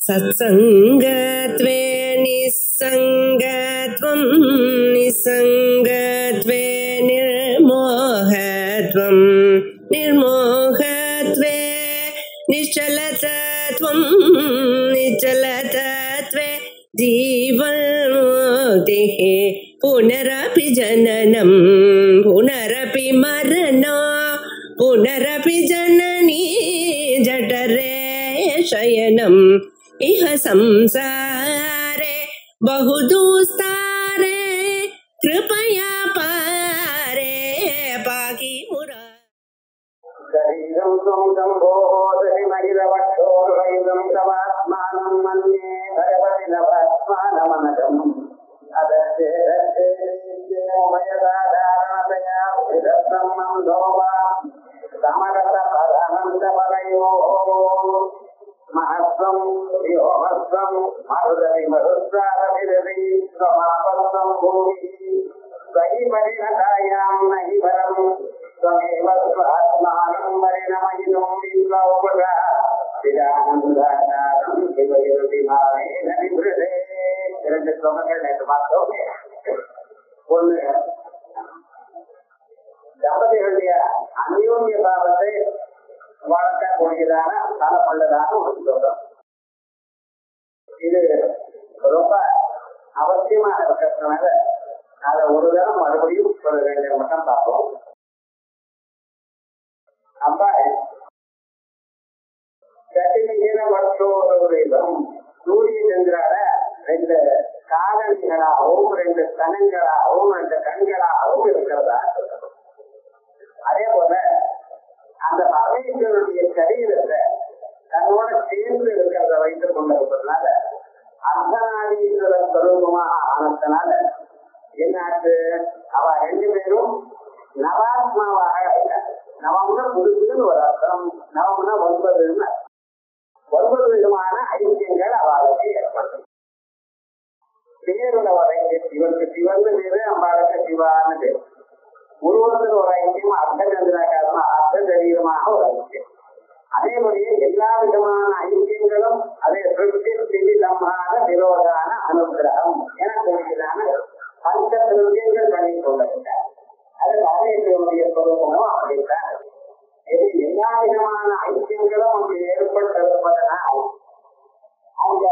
सत्संगत्वे निस्संगत्वं निस्संगत्वे निर्मोहत्वं निर्मोहत्वे निश्चलतत्वं निश्चलतत्वे जीवन्मुक्तिः पुनरपि जननं पुनरपि मरणं पुनरपि जननी जठरे शयनम् इह संसारे बहुदुस्तारे कृपया पारे पाहि मुरा शरीरं त्वं सम्भोधरिमहिलवक्षोर्वैदं तवात्मानं मन्ये भगवति नवात्मानमनघम् अदस्ये मयदाधारणतया विदत्तं मन्दोवा समरसपदनन्तपरयोः महत्वं व्योमस्वं मरुदति मरुद्रारभिरति स्वमापस्वं भूमिः स्वहि परिणतायां नहि वरं त्वमेव स्वात्मानं परिणमयितुं विश्वौपुषः चिदानन्दाकारं शिवयुतिभावेन विभृते இரண்டு ஸ்லோகங்கள் நேற்று பார்த்தோம். ஒன்று தம்பதிகளுடைய அந்யோன்ய பாவத்தை வளர்க்கக்கூடியதான தலப்பள்ளதான ஒரு ஸ்லோகம். இது ரொம்ப அவசியமாக இருக்கிறதுனால அதை ஒரு தரம் மறுபடியும் ஒரு ரெண்டு மட்டும் பார்ப்போம். அப்ப மற்றொருவரிடம் சூரிய சந்திரால ரெண்டு காலணிகளாகவும் ரெண்டு ஸ்தனங்களாகவும் ரெண்டு கண்களாகவும் இருக்கிறதா சொல்லணும். அதே போல அந்த பரமேஸ்வருடைய சரீரத்தை தன்னோட சேர்ந்து இருக்கிறத வைத்துக் கொண்டிருப்பதனால அர்த்தநாதீஸ்வர ஸ்வரூபமாக ஆனதுனால என்னாச்சு, அவ ரெண்டு பேரும் நவாத்மாவாக இருக்காங்க. நவம்னா புதுசுன்னு ஒரு அர்த்தம், நவம்னா 9 9 விதமான ஐக்கியங்கள் அவளுக்கு ஏற்படும். பேருல ஒரு ஐக்கியம், இவருக்கு சிவன் பேரு, அம்பாளுக்கு சிவான்னு பேரு. உருவத்தில் ஒரு ஐக்கியம், அர்த்தச்சந்திராகாரமா அர்த்த சரீரமாக ஒரு ஐக்கியம். அதே மாதிரியே எல்லா விதமான ஐக்கியங்களும் அதே திருப்தி ஸ்திதி சம்ஹார விரோதான அனுகிரகம் என கூடியதான பஞ்ச திருத்தியங்கள் பண்ணி கொண்டிருக்கார். அது பரமேஸ்வரனுடைய ஸ்வரூபமும் அப்படித்தான். எல்லா விதமான ஐக்கியங்களும் அங்கு ஏற்பட்டிருப்பதனால் அந்த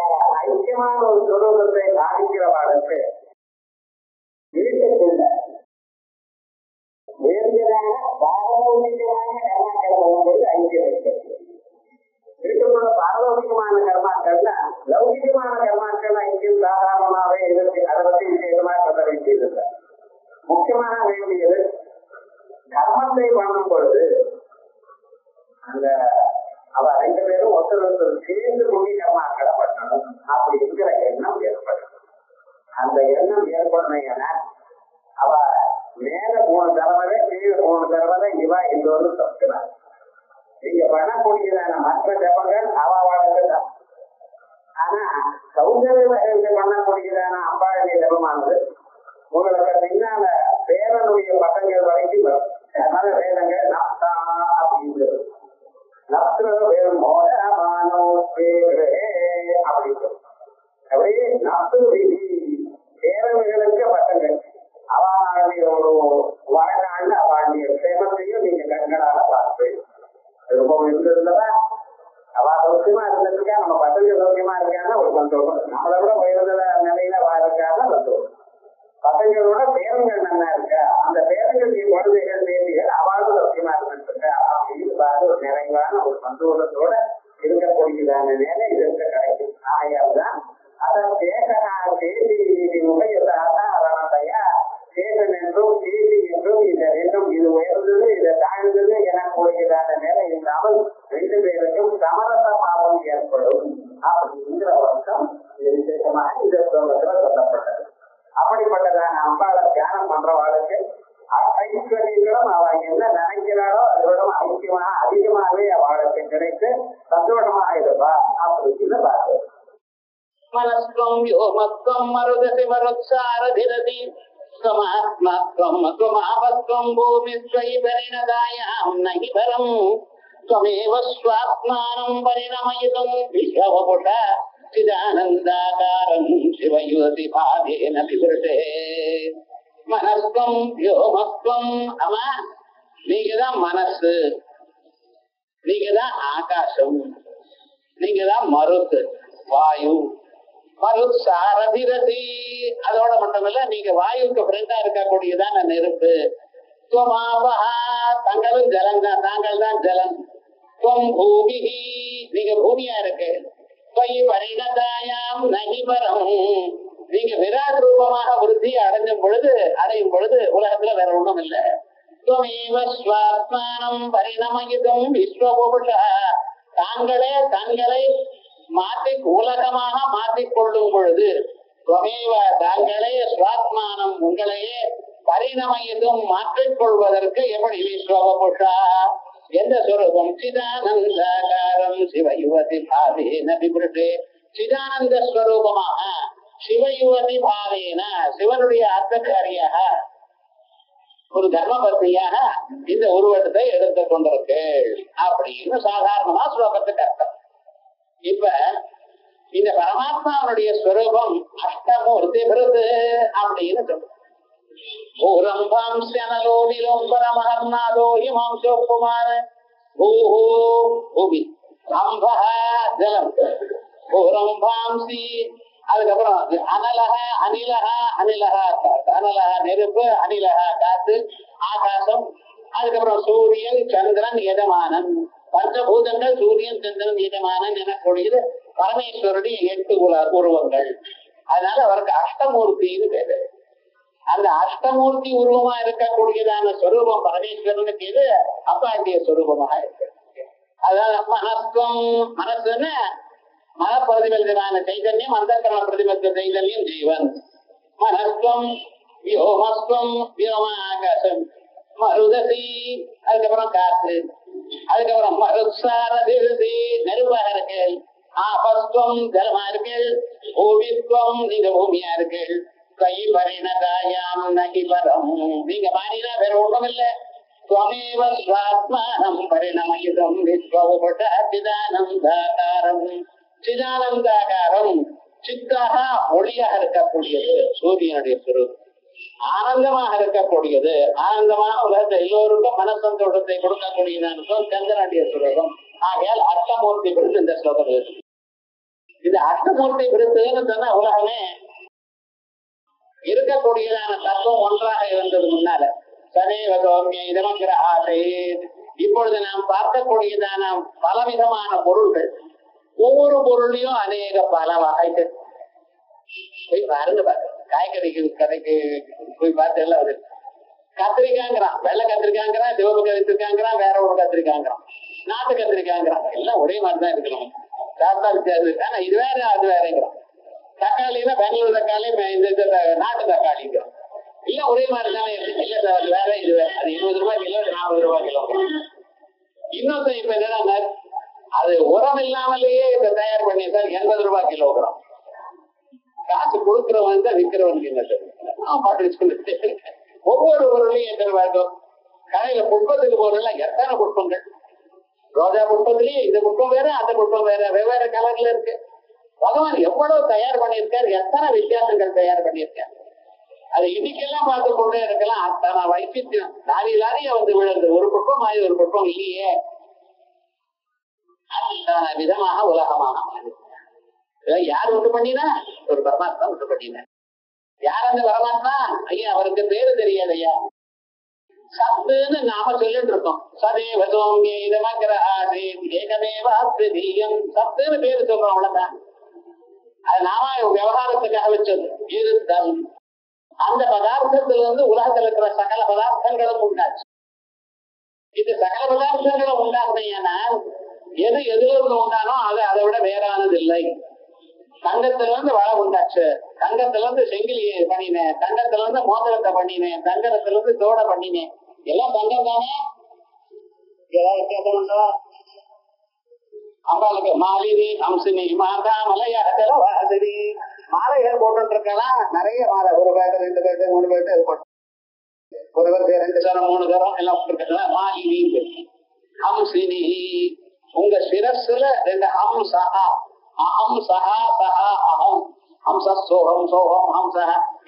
ஐக்கியமான ஒரு ஸ்வரூபத்தை சாதிக்கிறவாளுக்கு வீட்டுக்குள்ள வேறுதலான பாரலௌகிகமான கர்மாக்கள் என்பது ஐக்கியம் இருக்கிறது. வீட்டுக்குள்ள பாரலௌகிகமான கர்மாக்கள்னா லௌகிகமான கர்மாக்கள் ஐக்கியம் சாதாரணமாகவே இருக்கு. அதை பற்றி விசேஷமாக சொல்ல வேண்டியது. முக்கியமாக வேண்டியது கர்மத்தை பண்ணும் பொழுது அந்த அவ ரெண்டு பேரும் ஒருத்தர் சேர்ந்து புண்ணிய கர்மாக்களை பண்ணணும் அப்படிங்கிற எண்ணம் ஏற்படும். அந்த எண்ணம் ஏற்படுறீங்கன்னா அவ மேல 3 தடவை கீழே 3 தடவை இவா எல்லோரு தப்புனார். நீங்க பண்ணக்கூடியதான மற்ற ஜபங்கள் அவாவாளுக்கு தான். ஆனா சௌந்தரிய வகையில் பண்ணக்கூடியதான அம்பாளுடைய ஜபமானது உங்களுக்கு பின்னால பேரனுடைய பட்டங்கள் வரைக்கும் வரும். அதனால வேதங்கள் நப்தா அப்படிங்கிறது நப்திர வேறும் மோதமானோ அப்படிங்கிறது. அப்படியே நப்து விதி பேரவைகளுக்கு பட்டங்கள் அவளுடைய ஒரு வாழ்நாள் அவளுடைய சேமத்தையும் நீங்க கண்களால பார்த்து ரொம்ப இருந்ததுலதா அவ சௌக்கியமா இருந்ததுக்கா நம்ம பசங்க சௌக்கியமா இருக்காங்க ஒரு சந்தோஷம். நம்மளை விட உயர்ந்த நிலையில வாழ்க்காக சந்தோஷம். பசங்களோட பேரங்கள் நல்லா இருக்கா, அந்த பேரங்கள் குழந்தைகள் தேதிகள் அவளும் சௌக்கியமா இருந்துருக்கா அப்படின்னு பார்த்து ஒரு நிறைவான ஒரு சந்தோஷத்தோட இருக்கக்கூடியதான நிலை இதற்கு கிடைக்கும். ஆகையால்தான் அதான் சேகனா சேதி உபயதாக அரணதையா சேகன் என்றும் சேதி என்றும் இந்த ரெண்டும் இது உயர்ந்தது இதை தாழ்ந்தது எனக்கூடியதான நிலை இல்லாமல் ரெண்டு பேருக்கும் சமரச பாவம் ஏற்படும் அப்படிங்கிற வருஷம் விசேஷமாக இந்த ஸ்லோகத்துல சொல்லப்பட்டது. அப்படிப்பட்டதான அம்பாளை தியானம் பண்றவாளுக்கு ஐஸ்வர்யங்களும் அவ என்ன நினைக்கிறாளோ அதோட ஐக்கியமாக அதிகமாகவே அவளுக்கு கிடைத்து சந்தோஷமாக இருப்பா அப்படின்னு பார்க்கிறோம். मनस्त्वं व्योमत्वं मरुदति मरुत्सारधिरति त्वमात्मात्वं त्वमापत्वं भूमिस्त्वयि परिणतायां नहि परं त्वमेव स्वात्मानं परिणमयितुं विश्ववपुषा சிதானந்தாகாரம் சிவயுவதி பாதேன விவருடே மனஸ்கம் யோமஸ்கம். ஆமா, நீங்கதான் மனசு, நீங்கதான் ஆகாசம், நீங்கதான் மருத்து வாயு, மருத் சாரதிரதி. அதோட மட்டுமல்ல, நீங்க வாயுக்கு ஃப்ரெண்டா இருக்கக்கூடியதான நெருப்பு. தங்களும் ஜலம் தான், தாங்கள் தான் ஜலம். பூமி, நீங்க பூமியா இருக்கு. பரிணதாயாம் நகிபரம், நீங்க விராட் ரூபமாக விருத்தி அடையும் பொழுது உலகத்துல வேற ஒண்ணும் இல்லை. பரிணமயிதும் விஸ்வபுருஷ, தாங்களே தங்களை மாற்றி உலகமாக மாற்றிக்கொள்ளும் பொழுது, தாங்களே ஸ்வாத்மானம் உங்களையே பரிணமயிதும் மாற்றிக்கொள்வதற்கு எப்படி விஸ்வபுருஷா, எந்த ஸ்வரூபம்? சிதானந்தாகாரம் சிவயுவதி பாவேன விபுருடே, சிதானந்த ஸ்வரூபமாக சிவயுவதி பாவேன, சிவனுடைய அர்த்தக்காரியாக ஒரு தர்மபத்தியாக இந்த உருவத்தை எடுத்துக் கொண்டிருக்கேள் அப்படின்னு சாதாரணமா ஸ்லோகத்துக்கு அர்த்தம். இப்ப இந்த பரமாத்மாவுடைய ஸ்வரூபம் அஷ்டமூர்த்தி விருது அப்படின்னு சொல்றோம். பூரம்பாம்சனலோனிலும் பரமஹர்நாதோ ஹிமாம்சோகுமார பூமி அம்பா ஜலம் பூரம்பாம்சி. அதுக்கப்புறம் அனலக அனிலக அனிலக அனலக நெருப்பு, அனிலக காத்து, ஆகாசம். அதுக்கப்புறம் சூரியன் சந்திரன் எஜமானன், பஞ்சபூதங்கள் சூரியன் சந்திரன் எஜமானன் எனக்கூடியது பரமேஸ்வருடைய 8 உருவங்கள். அதனால அவருக்கு அஷ்டமூர்த்தின்னு பேரு. அந்த அஷ்டமூர்த்தி உருவமா இருக்கக்கூடியதான ஸ்வரூபம் பரமேஸ்வரனுக்கு இது அப்பாண்டிய ஸ்வரூபமாக இருக்கு. அதாவது மனஸ்கம், மனசுன்னு மன பிரதிபலிதமான சைதன்யம், அந்த பிரதிபலித்த சைதன்யம் ஜீவன். மனஸ்கம் வியோமஸ்கம், வியோம ஆகாசம், மருதசி, அதுக்கப்புறம் காற்று, அதுக்கப்புறம் மருசாரதி நெருப்பாக இருக்கு, ஆபஸ்துவம் ஜலமா இருக்கு, பூமித்வம் நீங்க பூமியா இருக்கு, கை பரிணதாயாம் நகி பரம், நீங்க மாறினா வேற ஒன்றும் இல்லை. त्वमेव स्वात्मानं परिणमयितं विश्वोपट चिदानந்தாகாரம். சிதானந்தாகாரம் சித்தாக ஒளியாக இருக்கக்கூடியது சூரியனுடைய சுரூபம். ஆனந்தமாக இருக்கக்கூடியது, ஆனந்தமாக உலகத்தை எல்லோருக்கும் மனசந்தோஷத்தை கொடுக்கக்கூடியதான சந்திரனுடைய சுரூபம். ஆகையால் அஷ்டமூர்த்தி விருது இந்த ஸ்லோகம் இருக்கு. இந்த அஷ்டமூர்த்தி விருதுன்னு சொன்னா உலகமே இருக்கக்கூடியதான தத்துவம் ஒன்றாக இருந்தது முன்னால. இப்பொழுது நாம் பார்க்கக்கூடியதான பலவிதமான பொருள்கள், ஒவ்வொரு பொருளையும் அநேக பல வகைகள். போய் பாருங்க, காய்கறிக்கு கடைக்கு போய் பார்த்து எல்லாம் அது கத்திரிக்காய்ங்கிறான், வெள்ளை கத்திரிக்காய்ங்கிறான், சிவப்பு கத்திரிக்காய்ங்கிறான், வேற ஒரு கத்திரிக்காய்ங்கிறான், நாட்டு கத்திரிக்காய்ங்கிறான். எல்லாம் ஒரே மாதிரிதான் இருக்கணும், சாப்பிட்டா வித்தியாசம் இருக்கு. ஆனா இது வேற அது வேறங்கிறான். தக்காளின்னா பெங்களூர் தக்காளி, இந்த நாட்டு தக்காளிங்கிறான். இல்ல ஒரே மாதிரி தானே இருக்கு. இல்ல சார் வேற இது வேற, அது 20 ரூபாய் கிலோ, 40 ரூபாய் கிலோ. இன்னொருத்தன் இப்ப என்னன்னா, அது உரம் இல்லாமலேயே இப்ப தயார் பண்ணி சார் 80 ரூபாய் கிலோகிராம். காசு கொடுக்கிறவன் தான் விற்கிறவனுக்கு என்ன சார் பாட்டு சொல்லிட்டு ஒவ்வொரு பொருளையும் எத்தனை இருக்கும். கடையில புஷ்பத்துக்கு போறதுல எத்தனை புஷ்பங்கள், ரோஜா புஷ்பத்திலேயே இந்த புஷ்பம் வேற அந்த புஷ்பம் வேற, வெவ்வேறு கலர்ல இருக்கு. பகவான் எவ்வளவு தயார் பண்ணியிருக்காரு, எத்தனை வித்தியாசங்கள் தயார் பண்ணியிருக்காரு. அது இன்னைக்கெல்லாம் பார்த்து கொண்டே இருக்கலாம். அத்தனை வைத்தியம் லாரி லாரியா வந்து விழுந்து, ஒரு குடும்பம் ஆகி ஒரு குடும்பம் இல்லையே. அத்தனை விதமாக உலகமாக யார் உண்டு பண்ணினா? ஒரு பரமாத்மா உண்டு பண்ணின. யார் அந்த பரமாத்மா? ஐயா அவருக்கு பேரு தெரியாது. ஐயா சத்துன்னு நாம சொல்லிட்டு இருக்கோம். சதேவ சோமிய இதமக்கிற ஏகமேவாத்வதீயம், சத்துன்னு பேரு சொல்றோம், அவ்வளவுதான். அது நாம விவகாரத்துக்காக வச்சது. இருத்தல் அந்த பதார்த்தத்துல இருந்து உலகத்தில் இருக்கிற சகல பதார்த்தங்களும் உண்டாச்சு. இது சகல பதார்த்தங்களும் உண்டாக்குனால் எது எதுல இருந்து உண்டானோ அது அதை விட வேறானது இல்லை. தங்கத்துல இருந்து வள உண்டாச்சு, தங்கத்துல இருந்து செங்கிலி பண்ணினேன், தங்கத்துல இருந்து மோதிரத்தை பண்ணினேன், தங்கத்துல இருந்து தோட பண்ணினேன், எல்லாம் தங்கம் தானே. ஏதாவது வித்தியாசம் உண்டோ? அம்பாளுக்கு மாலினி அம்சினி மாதா மலையாள மாலைகள் போட்டு இருக்கலாம். நிறைய மாலை, ஒரு பேட்டு 2 பேட்டு 3 பேட்டு இது போட்டு, ஒரு பேருக்கு 2 தரம் 3 தரம் எல்லாம் போட்டுருக்கலாம். மாலினி அம்சினி, உங்க சிரஸ்ல 2 ஹம்சா அகம் சஹா சஹா அகம் ஹம்ச சோகம் சோகம் ஹம்ச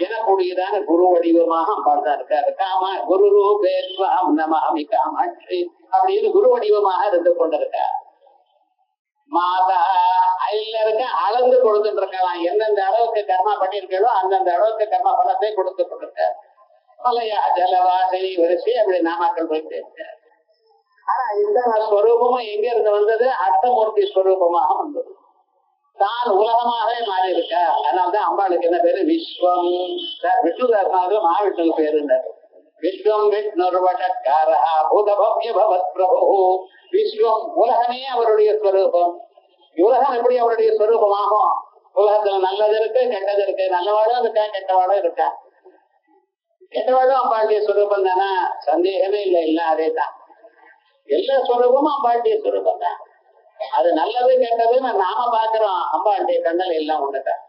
எனக்கூடியதான குரு வடிவமாக அம்பாள் தான் இருக்காரு. காம குரு ரூபேஸ்வரம் நமாமி காமாட்சி அப்படின்னு குரு வடிவமாக இருந்து கொண்டிருக்கார். மாதா அதுல இருக்க அளந்து கொடுத்துட்டு இருக்கலாம். எந்தெந்த அளவுக்கு கர்மா பண்ணிருக்கோ அந்தந்த அளவுக்கு கர்மா பலத்தை கொடுத்து கொண்டிருக்கார். மலையா ஜலவாசனி வரிசை அப்படி நாமாக்கள் போயிட்டு இருக்கார். ஆனா இந்த ஸ்வரூபமும் எங்க இருந்து வந்தது? அர்த்தமூர்த்தி ஸ்வரூபமாக வந்தது. தான் உலகமாகவே மாறி இருக்க. அதனால்தான் அம்பாளுக்கு என்ன பேரு? விஸ்வம். விஷ்ணுதாசனாக மகாவிஷ்ணு பேருந்தார். விஸ்வம் விஷ்ணுர்வடக்காரா பூதபவ்ய பவத் பிரபு. விஸ்வம் உலகமே அவருடைய ஸ்வரூபம். உலகம் எப்படி அவருடைய ஸ்வரூபமாகும்? உலகத்துல நல்லது இருக்கு, கெட்டது இருக்கு. நல்லவாடும் இருக்கா, கெட்டவாடும் இருக்கா. கெட்டவாடும் அம்பாளுடைய ஸ்வரூபம் தானே, சந்தேகமே இல்லை. இல்லை, அதே தான். எல்லா ஸ்வரூபமும் அம்பாளுடைய ஸ்வரூபம் தான். அது நல்லது கெட்டதுன்னு நாம பாக்குறோம். அம்பாளுடைய கண்ணல் எல்லாம் ஒண்ணுதான்.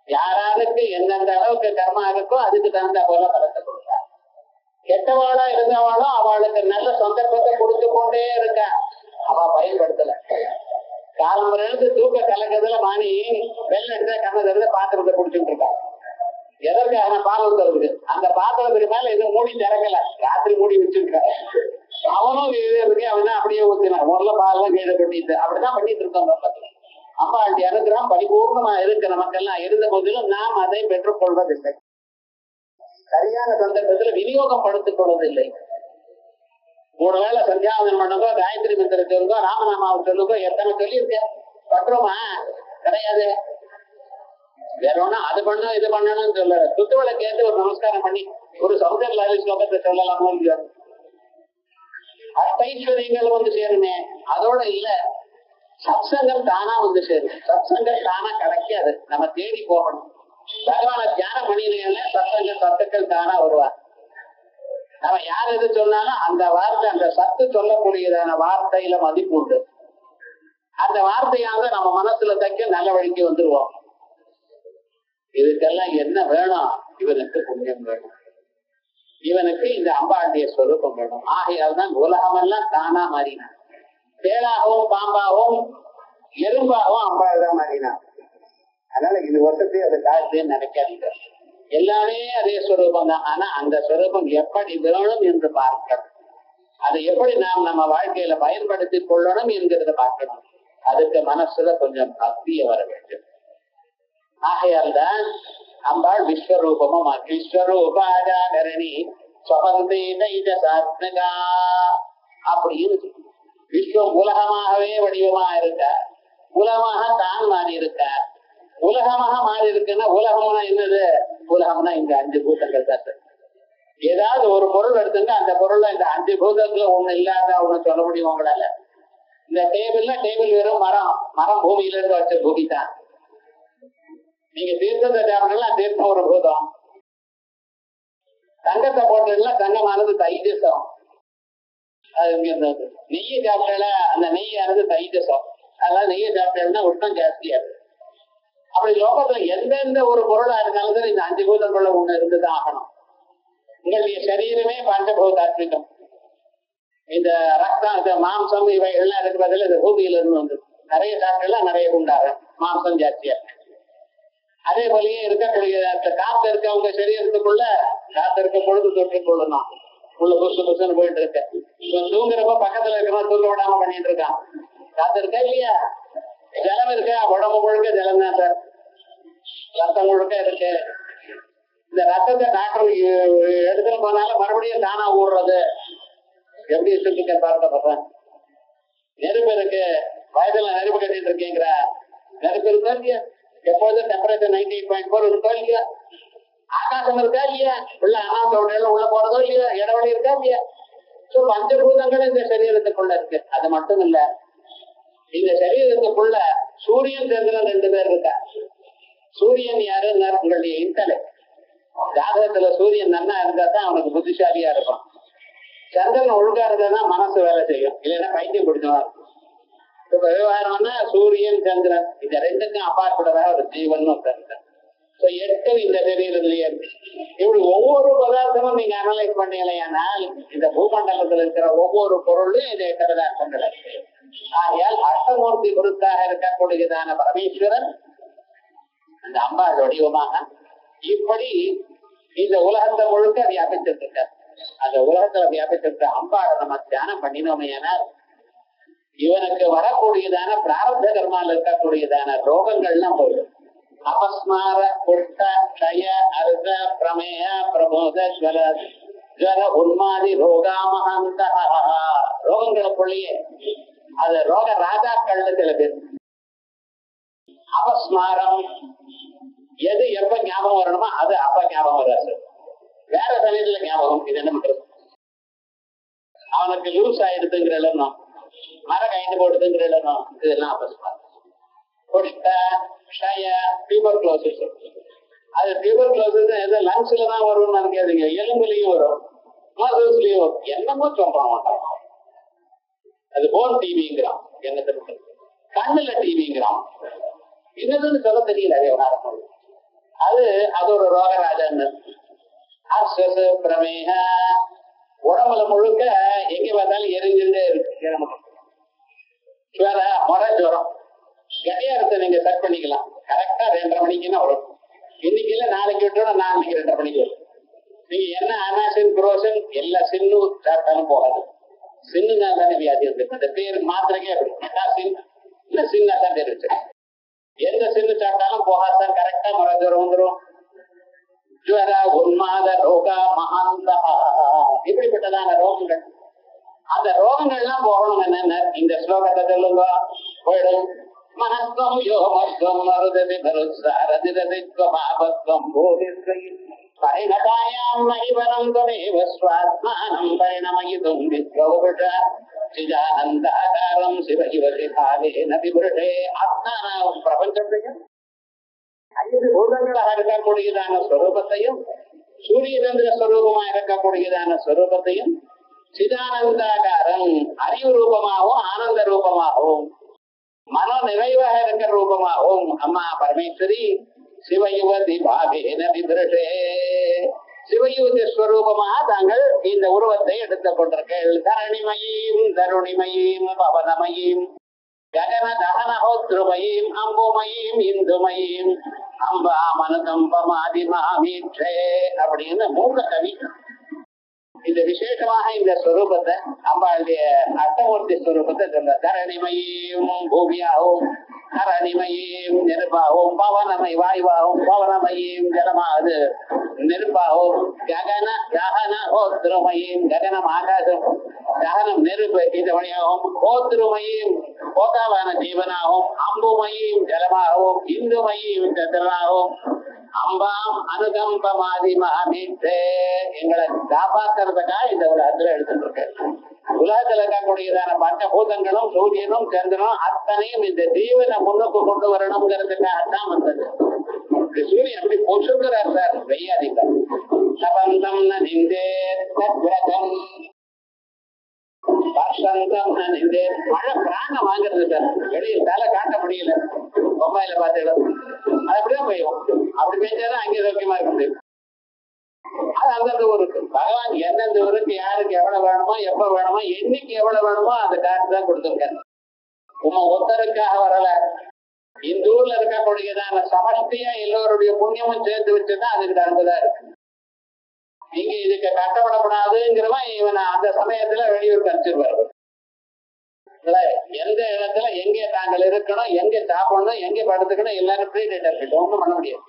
யாராருக்கு எந்தெந்த அளவுக்கு கர்மா இருக்கோ அதுக்கு தகுந்த போல பலத்தை கொடுத்தா. கெட்டவாளா இருந்தவாளும் அவளுக்கு நல்ல சந்தர்ப்பத்தை கொடுத்து கொண்டே இருக்கா. அவ பயன்படுத்தல. காலம் இருந்து தூக்க கலக்கிறதுல மாணி வெள்ள எடுத்த கண்ணதிலிருந்து பாத்திரத்தை குடிச்சுட்டு இருக்கா. எதற்காக? பால் வந்துருக்கு. அந்த பாத்திரத்துக்கு மேல இது மூடி திறக்கல, ராத்திரி மூடி வச்சிருக்க. அவனும் அவனா அப்படியே ஊத்தினான். முதல்ல பால்லாம் கீழே பண்ணிட்டு அப்படிதான் பண்ணிட்டு இருக்கோம். அம்பாளுடைய அனுகிரகம் பரிபூர்ணமா இருக்கு நமக்கெல்லாம். இருந்த போதிலும் நாம் அதை பெற்றுக் கொள்வதில்லை. சரியான சந்தர்ப்பத்துல விநியோகம் படுத்திக் கொள்வதில்லை. 3 வேளை சந்தியாவதனம் பண்ணுங்கோ, காயத்ரி மந்திரம் சொல்லுங்கோ, ராமநாமாவை சொல்லுங்கோ, எத்தனை சொல்லியிருக்கேன். பண்றோமா? கிடையாது. வேற ஒண்ணு அது பண்ணணும் இது பண்ணணும்னு சொல்ல. சுத்துவலை கேட்டு ஒரு நமஸ்காரம் பண்ணி ஒரு சௌந்தர்ய ஸ்லோகத்தை சொல்லலாமோ இல்லையோ. அஷ்டைஸ்வரியங்கள் வந்து சேருமே. அதோட இல்ல, சத்சங்கம் தானா வந்து சேரும். சத்சங்கம் தானா கிடைக்காது, நம்ம தேடி போகணும். பகவான தியானம் பண்ணினா சத்துக்கள் தானா வருவார். நம்ம யார் எது சொன்னாலும் அந்த வார்த்தை, அந்த சத்து சொல்லக்கூடியதான வார்த்தையில மதிப்பு உண்டு. அந்த வார்த்தையாக நம்ம மனசுல தைக்க நல்ல வழிக்கு வந்துருவோம். இதுக்கெல்லாம் என்ன வேணும்? இவனுக்கு புண்ணியம் வேணும். இவனுக்கு இந்த அம்பாளுடைய ஸ்வரூபம் வேணும். ஆகையால் தான் உலகமெல்லாம் தானா மாறினான். தேளாகவும் பாம்பாகவும் எறும்பாகவும் அம்பாள் தான் மாறினான். அதனால இது வருஷத்தை அது காலத்தையும் நினைக்காதீங்க. எல்லாமே அதே ஸ்வரூபம் தான். ஆனா அந்த ஸ்வரூபம் எப்படி வேணும் என்று பார்க்கணும். அதை எப்படி நாம் நம்ம வாழ்க்கையில பயன்படுத்தி கொள்ளணும் என்கிறத பார்க்கணும். அதுக்கு மனசுல கொஞ்சம் பக்திய வர வேண்டும். ஆகையால் தான் அம்பாள் விஸ்வரூபமும் விஸ்வரூபாஜாகரணி அப்படின்னு விஸ்வம் உலகமாகவே வடிவமா இருக்க. உலகமாக தான் மாறி இருக்க. உலகமாக மாறி இருக்குன்னா உலகம்னா என்னது? உலகம்னா இந்த 5 பூதங்கள் தான். ஏதாவது ஒரு பொருள் எடுத்துங்க, அந்த பொருள்ல இந்த 5 பூதத்துல ஒண்ணு இல்லாத ஒண்ணு சொல்ல முடியும் உங்களால? இந்த டேபிள் வெறும் மரம் பூமியில இருந்து வச்ச பூமி தான். நீங்க தீர்த்தத்தை சாப்பிடலாம், தீர்த்தம் ஒரு பூதம். தங்கத்தை போட்டதுல தங்கமானது தைஜசம். நெய்யை சாப்பிடல, அந்த நெய்யானது தைஜசம். அதனால நெய்யை சாப்பிட்டா உஷ்ணம் ஜாஸ்தியா இருக்கு. அப்படி லோகத்துல எந்தெந்த ஒரு பொருளா இருந்தாலும் இந்த 5 பூதங்கள்ல ஒண்ணு இருந்துதான் ஆகணும். உங்களுடைய சரீரமே பஞ்சபூதாத்மிகம். இந்த ரத்தம், மாம்சம் இவைகள்லாம் அதுக்கு பதில் இந்த பூமியில இருந்து வந்து நிறைய சாப்பிடலாம், நிறைய உண்டாகும். மாம்சம் ஜாஸ்தியா. அதே போலயே இருக்கக்கூடிய காத்து இருக்கவங்க சரீரத்துக்குள்ள காத்து இருக்கும் பொழுது தொற்றிக் கொள்ளணும். உள்ள புசு புசுன்னு போயிட்டு இருக்க. தூங்குறப்ப பக்கத்துல இருக்கிறவங்க தூங்க விடாம பண்ணிட்டு இருக்கான். காத்து இருக்கா இல்லையா? ஜலம் இருக்கா? உடம்பு முழுக்க ஜலம் தான் சார். ரத்தம் முழுக்க இருக்கு. இந்த ரத்தத்தை டாக்டர் எடுத்துட்டு போனாலும் மறுபடியும் தானா ஊடுறது. எப்படி சுட்டுக்க பார்க்கப்படுறேன். நெருப்பு இருக்கு, வயதுல நெருப்பு கட்டிட்டு இருக்கீங்கிற நெருப்பு இருக்கா இல்லையா? எப்பொழுதும் டெம்பரேச்சர் 98.4 இருக்கா இல்லையா? ஆகாசம் இருக்கா இல்லையா? உள்ள அனாசோட உள்ள போறதோ இல்லையா? இடவெளி இருக்கா இல்லையா? சோ பஞ்சபூதங்கள் இந்த சரீரத்துக்குள்ள இருக்கு. அது மட்டும் இல்ல, இந்த சரீரத்துக்குள்ள சூரியன் சந்திரன் 2 பேர் இருக்கா. சூரியன் யாருன்னா உங்களுடைய இன்டலெக்ட். ஜாதகத்துல சூரியன் நன்னா இருந்தா தான் அவனுக்கு புத்திசாலியா இருக்கும். சந்திரன் ஒழுங்கா இருந்தா மனசு வேலை செய்யும், இல்லைன்னா பைத்தியம் பிடிச்சவா இருக்கும். இப்ப விவகாரம்னா சூரியன் சந்திரன் இந்த 2க்கும் அப்பாற்படவே ஒரு ஜீவன் 8 இந்த சரீரத்திலேயே இருக்கு. இப்படி ஒவ்வொரு பதார்த்தமும் நீங்க அனலைஸ் பண்ணீங்களேனால் இந்த பூமண்டலத்துல இருக்கிற ஒவ்வொரு பொருளும் இந்த 8 பதார்த்தங்கள். ஆகையால் அஷ்டமூர்த்தி பொருத்தாக இருக்கக்கூடியதான பரமேஸ்வரன் அந்த அம்பாள் வடிவமாக இப்படி இந்த உலகத்தை முழுக்க வியாபிச்சிருக்க அந்த உலகத்துல வியாபிச்சிருக்க அம்பாளை நம்ம தியானம் பண்ணினோமே ஆனால் இவனுக்கு வரக்கூடியதான பிராரப்த கர்மால இருக்கக்கூடியதான ரோகங்கள்லாம் போயிடும். அபஸ்மார குஷ்ட க்ஷய அர்த்த பிரமேய பிரபோத ஜர உன்மாதி ரோகாமஹந்த ரோகங்களுக்குள்ளேயே அது ரோக ராஜாக்கள்னு சில பேர். அபஸ்மாரம் எது எப்ப ஞாபகம் வரணுமோ அது அப்ப ஞாபகம் வராது, வேற சமயத்துல ஞாபகம். இது என்ன பண்றது? அவனுக்கு லூஸ் ஆயிடுதுங்கிற எல்லாம் மர கைண்டு போடுதுங்கிற எல்லாம் இதெல்லாம் அபஸ்மாரம். குஷ்ட க்ஷய டியூபர்குலோசிஸ், அது டியூபர்குலோசிஸ் எது லங்ஸ்ல தான் வரும்னு நினைக்காதீங்க, எலும்புலயும் வரும், மசில்ஸ்லயும் வரும், என்னமோ சொல்றான் மாட்டான். அது போன் டிவிங்கிறான், என்னத்தை கண்ணுல டிவிங்கிறான், இன்னதுன்னு சொல்ல தெரியல. அது அது ஒரு ரோகராஜன்னு. பிரமேக உடம்புல முழுக்க எங்க பார்த்தாலும் எரிஞ்சுட்டே இருக்கு. ஜுரம் கடியாரத்தை நீங்க செட் பண்ணிக்கலாம், கரெக்டா 2:30 மணிக்குன்னா வரும். இன்னைக்கு இல்ல நாளைக்கு விட்டோம், நாளைக்கு 2:30 மணிக்கு வரும். நீங்க என்ன அனாசின் குரோசன் எல்லா சின்னு சாப்பிட்டாலும் போகாது. சின்னுனா தானே வியாதி இருக்கு, அந்த பேர் மாத்திரைக்கே அப்படி இல்ல சின்னா தான் பேர் வச்சு. எந்த சின்னு சாப்பிட்டாலும் போகாதான், கரெக்டா மரஜுரம் வந்துடும். ஜுவர உன்மாத ரோகா மகாந்தா இப்படிப்பட்டதான ரோகங்கள். அந்த ரோகங்கள் எல்லாம் போகணும். என்னென்ன இந்த ஸ்லோகத்தை சொல்லுங்க போயிடும். மனஸ்வம் யோமஸ்வம் மருததி பருத்வம் பரிணதாயாம் மகிவரம் தமேவ ஸ்வாத்மானம் பரிணமயிதும் விஸ்வௌபுஷ சிஜானந்தாகாரம் சிவஜிவதி பாவேன விபுருஷே. ஆத்மான பிரபஞ்சத்தையும் 5 பூதங்களாக இருக்கக்கூடியதான ஸ்வரூபத்தையும் சூரியச்சந்திர ஸ்வரூபமா இருக்கக்கூடியதான ஸ்வரூபத்தையும் சிதானந்தாகாரம் அறிவு ரூபமாகவும் ஆனந்த ரூபமாகவும் மனோ நிறைவாக இருக்கிற ரூபமாகவும் அம்மா பரமேஸ்வரி சிவயுவதி பாவேன விபுருஷே சிவயுவதி ஸ்வரூபமாக தாங்கள் இந்த உருவத்தை எடுத்துக் கொண்டிருக்கீர்கள். தரணிமயீம் தருணிமயீம் பவனமயீம் ககன தகனஹோத்ருமயீம் அம்புமயீம் இந்துமயீம் அம்பா மனதம்பமாதிமாமீட்சே அப்படின்னு 3 கவி இந்த விசேஷமாக இந்த ஸ்வரூபத்தை அம்பாளுடைய அஷ்டமூர்த்தி ஸ்வரூபத்தை சொல்ற. தரணிமயீம் பூமியாகவும் தரணிமயீம் நெருப்பாகவும் பவனமய் வாயுவாகவும் பவனமயீம் ஜலமாவது நெருப்பாகவும் ககன ககன ஹோத்ருமயீம் ககனம் ஆகாசம் ககனம் நெருப்பு இந்த வழியாகவும் ஹோத்ருமயீம் போதாவான ஜீவனாகவும் அம்புமயீம் ஜலமாகவும் இந்துமயீம் சந்திரனாகவும் அம்பாம் அனுகம்பமாதி மகாமீட்சே எங்களை காப்பாத்துறதுக்காக இந்த உலகத்துல எடுத்துட்டு இருக்கேன். உலகத்துல இருக்கக்கூடியதான பஞ்சபூதங்களும் சூரியனும் சந்திரனும் அத்தனையும் இந்த ஜீவனை முன்னுக்கு கொண்டு வரணுங்கிறதுக்காகத்தான் வந்தது. சூரியன் அப்படி பொசுக்கிறார் சார், வெய்யாதீங்க. சபந்தம் நிந்தே தத்விரதம் மழை பிராணம் வாங்குறது சார், வெளியில் தலை காட்ட முடியல, பொம்மையில பார்த்துடும், அது அப்படிதான் பெய்யும். அப்படி பெய்ஞ்சாதான் அங்கே சௌக்கியமா இருக்க முடியும். அது அந்தந்த ஊருக்கு பகவான் எந்தெந்த ஊருக்கு யாருக்கு எவ்வளவு வேணுமோ எப்ப வேணுமோ என்னைக்கு எவ்வளவு வேணுமோ அந்த காட்டு தான் கொடுத்துருக்காரு. உங்க ஒருத்தருக்காக வரல, இந்த ஊர்ல இருக்கக்கூடியதான சமஷ்டியா எல்லோருடைய புண்ணியமும் சேர்த்து வச்சுதான் அதுக்கு தகுந்ததா இருக்கு. நீங்க இதுக்கு கட்டப்படப்படாதுங்கிறவன் இவன் அந்த சமயத்துல வெளியூருக்கு அனுப்பிச்சிருவாரு. எந்த இடத்துல எங்க தாங்கள் இருக்கணும், எங்க சாப்பிடணும், எங்க படுத்துக்கணும், எல்லாரும் ஃப்ரீ டேட்டா ஒன்றும் பண்ண முடியாது.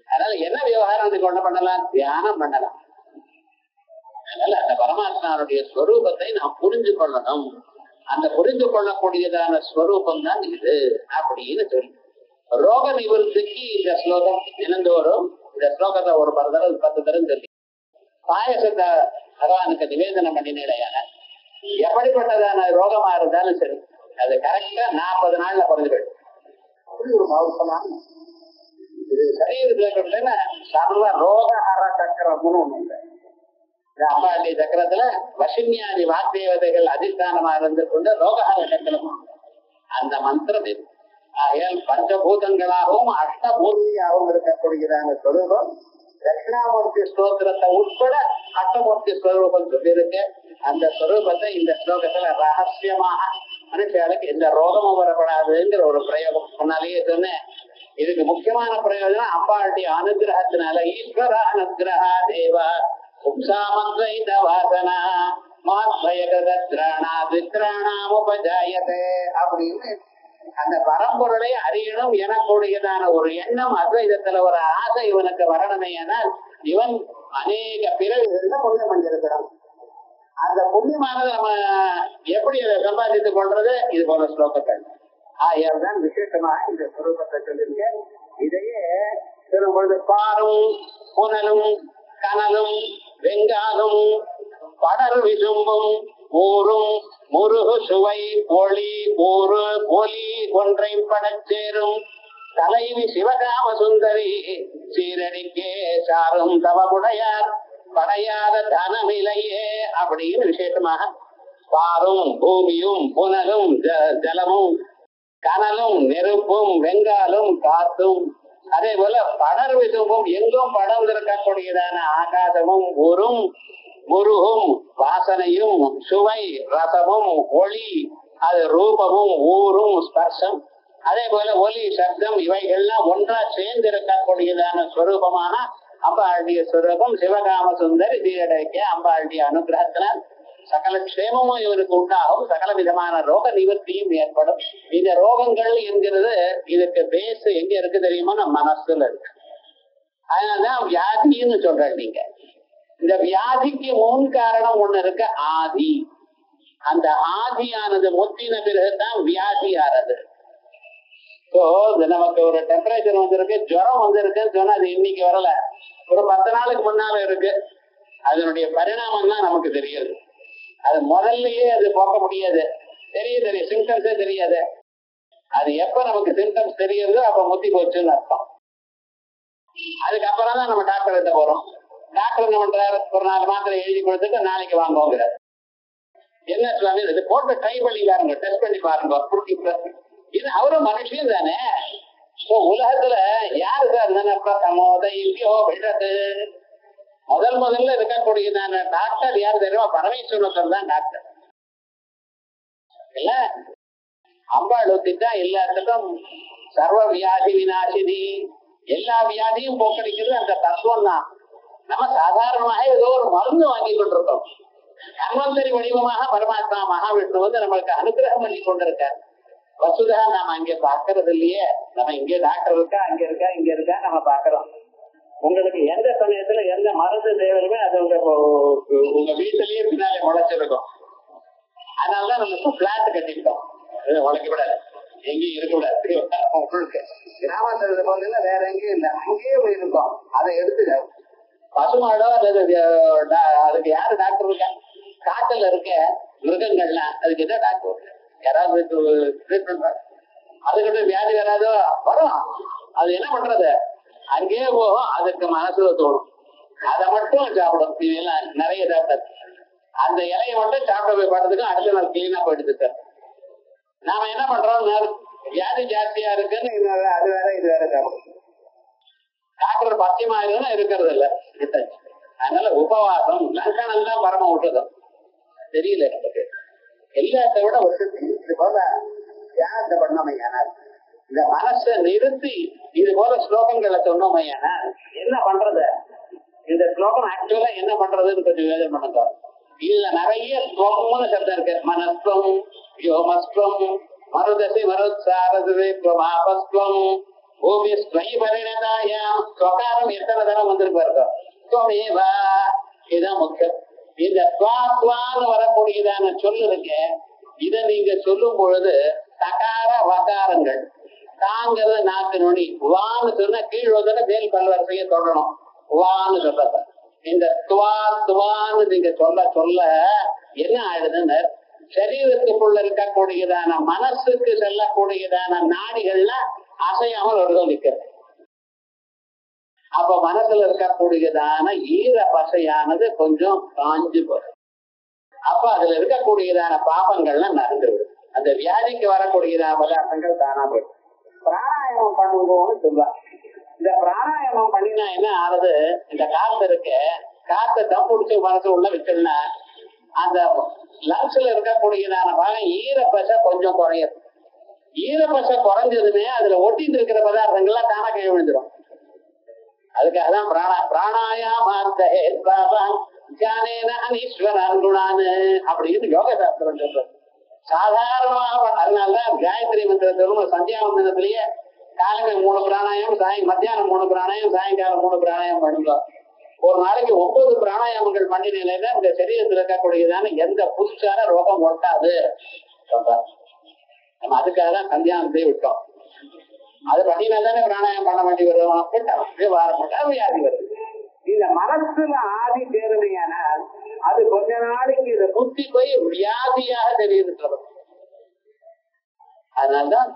அதனால என்ன விவகாரம் இதுக்கு ஒண்ணு பண்ணலாம், தியானம் பண்ணலாம். அதனால அந்த பரமாத்மாவுடைய ஸ்வரூபத்தை நாம் புரிஞ்சு கொள்ளணும். அந்த புரிந்து கொள்ளக்கூடியதான ஸ்வரூபம் தான் இது அப்படின்னு சொல்லி ரோக நிவர்த்திக்கு இந்த ஸ்லோகம் தினந்தோறும் இந்த ஸ்லோகத்தை ஒரு 10 தரம் சொல்லி பாயசத்தை பகவானுக்கு நிவேதனம் பண்ணினேடையான எப்படிப்பட்டதான ரோகமா இருந்தாலும் சரி அது கரெக்டா 40 நாள்ல குறைஞ்சு போயிடும். அப்படி ஒரு மௌசமான இது சரீரத்துல சர்வ ரோகஹர சக்கரம்னு ஒண்ணு இல்லை. அம்பாண்டி சக்கரத்துல வசின்யாதி வாக்தேவதைகள் அதிஷ்டானமா இருந்து கொண்டு ரோகஹர சக்கரம் அந்த மந்திரம் இது. ஆகையால் பஞ்சபூதங்களாகவும் அஷ்டபூர்த்தியாகவும் இருக்கக்கூடியதான ஸ்வரூபம் தட்சிணாமூர்த்தி ஸ்லோகத்தை உட்பட அஷ்டமூர்த்தி ஸ்வரூபம் சொல்லியிருக்கு. அந்த ஸ்வரூபத்தை இந்த ஸ்லோகத்துல ரகசியமாக மனுஷாளுக்கு எந்த ரோகமும் வரப்படாதுங்கிற ஒரு பிரயோகம் முன்னாலேயே சொன்னேன். இதுக்கு முக்கியமான பிரயோஜனம் அம்பாளுடைய அனுகிரகத்தினால. ஈஸ்வர அனுகிரகா தேவா உப்சாமத்வைத வாசனா மாத்வயகத்ராணாதித்ராணாமுபஜாயதே அப்படின்னு அந்த பரம்பொருளை அறியணும் எனக்கூடியதான ஒரு எண்ணம் அத்வைதத்துல ஒரு ஆசை இவனுக்கு வரணுமே. ஆனால் இவன் அநேக பிறவிகள்ல புண்ணியம் பண்ணிருக்கிறான். அந்த புண்ணியமானது நம்ம எப்படி அதை சம்பாதித்துக் கொள்றது? இது போல ஸ்லோகங்கள் ஆயால்தான் விசேஷமாக இந்த ஸ்வரூபத்தை சொல்லியிருக்கேன். இதையே சொல்லும்பொழுது பாரும் புனலும் கனலும் வெங்காலும் படர் விசும்பும் ஊரும் முருகு சுவை ஒளி ஊரு ஒலி ஒன்றை படச்சேரும் தலைவி சிவகாம சுந்தரி சீரடிக்கே சாரும் தவமுடையார் படையாத தனமிலையே அப்படின்னு விசேஷமாக பாரும் பூமியும் புனலும் ஜலமும் கனலும் நெருப்பும் வெங்காலும் காத்தும் அதே போல படர் விசும்பும் எங்கும் படர்ந்திருக்கக்கூடியதான ஆகாசமும் ஊரும் முருகும் வாசனையும் சுவை ரசமும் ஒளி அது ரூபமும் ஊரும் ஸ்பர்சம் அதே போல ஒலி சப்தம் இவைகள்லாம் ஒன்றா சேர்ந்து இருக்கக்கூடியதான ஸ்வரூபமான அம்பாளுடைய ஸ்வரூபம் சிவகாம சுந்தரி சீரடைக்க அம்பாளுடைய அனுகிரகத்தினால் சகல க்ஷேமமும் இவருக்கு உண்டாகும். சகல விதமான ரோக நிவர்த்தியும் ஏற்படும். இந்த ரோகங்கள் என்கிறது இதுக்கு பேஸ் எங்க இருக்கு தெரியுமா? நம்ம மனசுல இருக்கு. அதனாலதான் வியாதின்னு சொல்றேன். நீங்க இந்த வியாதிக்கு முன் காரணம் ஒண்ணு இருக்கு, ஆதி. அந்த ஆதியானது முத்தின பிறகுதான் வியாதி ஆறது. நமக்கு ஒரு டெம்பரேச்சர் வந்திருக்கு, ஜுரம் வந்திருக்குன்னு சொன்னா அது இன்னைக்கு வரல, ஒரு 10 நாளுக்கு முன்னால இருக்கு. அதனுடைய பரிணாமம் தான் நமக்கு தெரியுது. அது முதல்லயே அது போக்க முடியாது. தெரியும் சிம்டம்ஸே தெரியாது. அது எப்ப நமக்கு சிம்டம்ஸ் தெரியுதோ அப்ப முத்தி போச்சுன்னு அர்த்தம். அதுக்கப்புறம் தான் நம்ம டாக்டர் கிட்ட போறோம். டாக்டர் என்ன பண்றாரு? ஒரு 4 மாத்திரை எழுதி கொடுத்துட்டு நாளைக்கு வாங்குவோங்கிறார். என்ன சுவாமி இது போட்டு ட்ரை பண்ணி பாருங்க, டெஸ்ட் பண்ணி பாருங்க. இது அவரும் மனுஷன் தானே. உலகத்துல யாரு சார் முதல்ல இருக்கக்கூடியதான டாக்டர் யாரு தெரியுமா? பரமேஸ்வரன் தான் டாக்டர். இல்ல அம்பாள் ஒத்திட்டா எல்லாத்துக்கும் சர்வ வியாதி விநாசினி, எல்லா வியாதியும் போக்கடிக்கிறது அந்த தத்துவம் தான். நம்ம சாதாரணமாக ஏதோ ஒரு மருந்து வாங்கி கொண்டிருக்கோம். கர்மந்தரி வடிவமாக பரமாத்மா மகாவிஷ்ணு வந்து நம்மளுக்கு அனுகிரகம் பண்ணி கொண்டிருக்காரு. வசுதா நாம அங்க பாக்குறது இல்லையே. நம்ம இங்க டாக்டர் இருக்கா, அங்க இருக்கா, இங்க இருக்கா நம்ம பாக்குறோம். உங்களுக்கு எந்த சமயத்துல எந்த மருந்து தேவையுமே அது உங்க வீட்டிலேயே பின்னாலே முளைச்சிருக்கும். அதனாலதான் நம்ம பிளாட் கட்டிட்டோம். உழைக்க விடாது, எங்கேயும் இருக்க விடாது. கிராமத்துல போல வேற எங்கேயும் இல்லை, அங்கேயே போயிருக்கோம். அதை எடுத்து பசுமாடோ அல்லது அதுக்கு யாரு டாக்டர் இருக்கா? காட்டுல இருக்க மிருகங்கள்லாம் அதுக்கு என்ன டாக்டர்? யாராவது ட்ரீட்மெண்ட் அதுக்கிட்ட வியாதி வராதோ வரும். அது என்ன பண்றது? அங்கேயே போகும். அதுக்கு மனசுல தோணும், அதை மட்டும் சாப்பிடும். இதெல்லாம் நிறைய டாக்டர் அந்த இலையை மட்டும் சாப்பிட போய் பார்த்ததுக்கு அடுத்த நாள் கிளீனா போயிடுது சார். நாம என்ன பண்றோம்? வியாதி ஜாஸ்தியா இருக்குன்னு அது வேற இது வேற சாப்பிடும். டாக்டர் பத்தியமா இருக்கிறது இல்ல. அதனால உபவாசம் லங்கனம் தான் பரம விட்டதும் தெரியல நமக்கு. எல்லாத்தை விட இது போல தியானத்தை பண்ணோமையானால், இந்த மனசை நிறுத்தி இது போல ஸ்லோகங்களை சொன்னோமையானால் என்ன பண்றது? இந்த ஸ்லோகம் ஆக்சுவலா என்ன பண்றதுன்னு கொஞ்சம் யோசனை பண்ணுங்க. இதுல நிறைய ஸ்லோகம்னு சப்தம் இருக்கு. மனஸ்வம், யோமஸ்வம், மருதசி மருத்சாரதுவே பிரமாபஸ்வம், பூமி ஸ்வயி பரிணதாயம். ஸ்வகாரம் எத்தனை தரம் வந்திருப்பாரு? ஸ்வமேவா. இதுதான் முக்கியம். இந்த ஸ்வாஸ்வான்னு வரக்கூடியதான சொல்லு இருக்கு. இதை நீங்க சொல்லும் பொழுது தகார வகாரங்கள் தாங்கிறது நாக்கு நுனி. வான்னு சொன்னா கீழ் வந்து மேல் பல்வரிசையை தொடரணும். வான்னு சொல்றத இந்த துவா துவான்னு நீங்க சொல்ல சொல்ல என்ன ஆயிடுதுன்னு சரீரத்துக்குள்ள இருக்கக்கூடியதான மனசுக்கு செல்லக்கூடியதான நாடிகள்ல அசையாமல் ஒரு நிற்கிறது. அப்ப மனசுல இருக்கக்கூடியதான ஈர பசையானது கொஞ்சம் காஞ்சு போகும். அப்ப அதுல இருக்கக்கூடியதான பாபங்கள்லாம் நடந்துருது. அந்த வியாதிக்கு வரக்கூடியதான பதார்த்தங்கள் தானா போயிடும். பிராணாயாமம் பண்ணுவோம்னு சொல்லுவாங்க. இந்த பிராணாயாமம் பண்ணினா என்ன ஆறுது? இந்த காத்து இருக்க காத்த தப்புடிச்சு மனசு உள்ள வச்சோம்னா அந்த லங்ஸ்ல இருக்கக்கூடியதான பாகம் ஈரப்பசை கொஞ்சம் குறையும். ஈரப்பசை குறைஞ்சதுமே அதுல ஒட்டிட்டு இருக்கிற பதார்த்தங்கள்லாம் தானா கீழே விழுந்துடும். அதுக்காக தான் அப்படின்னு யோக சாஸ்திரம் சொல்றது. சாதாரணமாக அதனாலதான் காயத்ரி மந்திரத்திலும் சந்தியாவந்தனத்திலேயே காலையில 3 பிராணாயம், மத்தியானம் 3 பிராணாயம், சாயங்காலம் 3 பிராணாயம் பண்ணுவோம். ஒரு நாளைக்கு 9 பிராணாயாமங்கள் பண்ணினால இந்த சரீரத்தில் இருக்கக்கூடியதான எந்த புதுசான ரோகம் ஒட்டாது. நம்ம அதுக்காக தான் சந்தியானத்தை விட்டோம். அது பண்ணினாதானே பிராணாயம் பண்ண வேண்டி வரும், வியாதி வருது. இந்த மனசுல ஆதி தேர்மையானால் அது கொஞ்ச நாளைக்கு இதை புத்தி போய் வியாதியாக தெரியுது. அதனால்தான்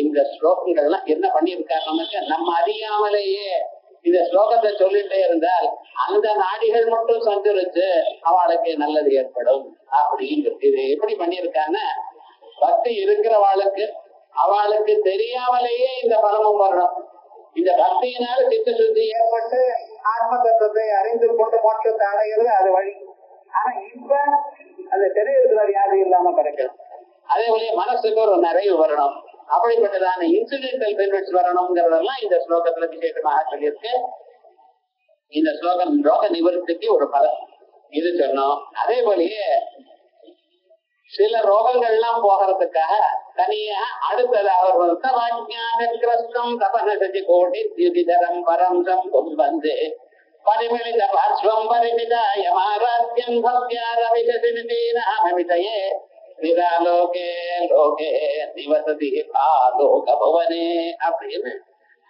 இந்த ஸ்லோகங்கள்லாம் என்ன பண்ணியிருக்காங்க, நம்ம அறியாமலேயே இந்த ஸ்லோகத்தை சொல்லிட்டே இருந்தால் அந்த நாடிகள் மட்டும் சஞ்சரிச்சு அவளுக்கு நல்லது ஏற்படும் அப்படிங்கிறது. இது எப்படி பண்ணியிருக்காங்க, பக்தி இருக்கிறவாளுக்கு அவளுக்கு தெரியாமலேயே இந்த பலமும் வரணும். இந்த பக்தியினால சித்த சுத்தி ஏற்பட்டு ஆத்ம தத்துவத்தை அறிந்து கொண்டு மோட்சத்தை அடைகிறது அது வழி. ஆனா இப்ப அந்த தெரியறதுல வியாதி இல்லாம கிடைக்கும். அதே போல மனசுக்கு ஒரு நிறைவு வரணும். அப்படிப்பட்டதான இன்சிடென்டல் பெனிஃபிட்ஸ் வரணுங்கிறதெல்லாம் இந்த ஸ்லோகத்துல விசேஷமாக சொல்லியிருக்கு. இந்த ஸ்லோகம் ரோக நிவர்த்திக்கு ஒரு பலம் இது சொன்னோம். அதே போலயே சில ரோகங்கள்லாம் போகிறதுக்காக தனியா அடுத்ததாக தபனசி கோட்டி திதிதரம் பரம்சம் வந்து பரிமித பார்ஸ்வம் பரிமிதாயமாராத்யம் பக்தியாரமிதே நிராலோகே லோகே நிவசதி ஆலோக பவனே அப்படின்னு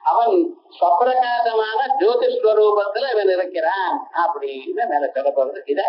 அவன் ஸ்வப்பிரகாசமான ஜோதிஷ்வரூபத்துல இவன் இருக்கிறான் அப்படின்னு மேல சொல்லப்படுறது. இத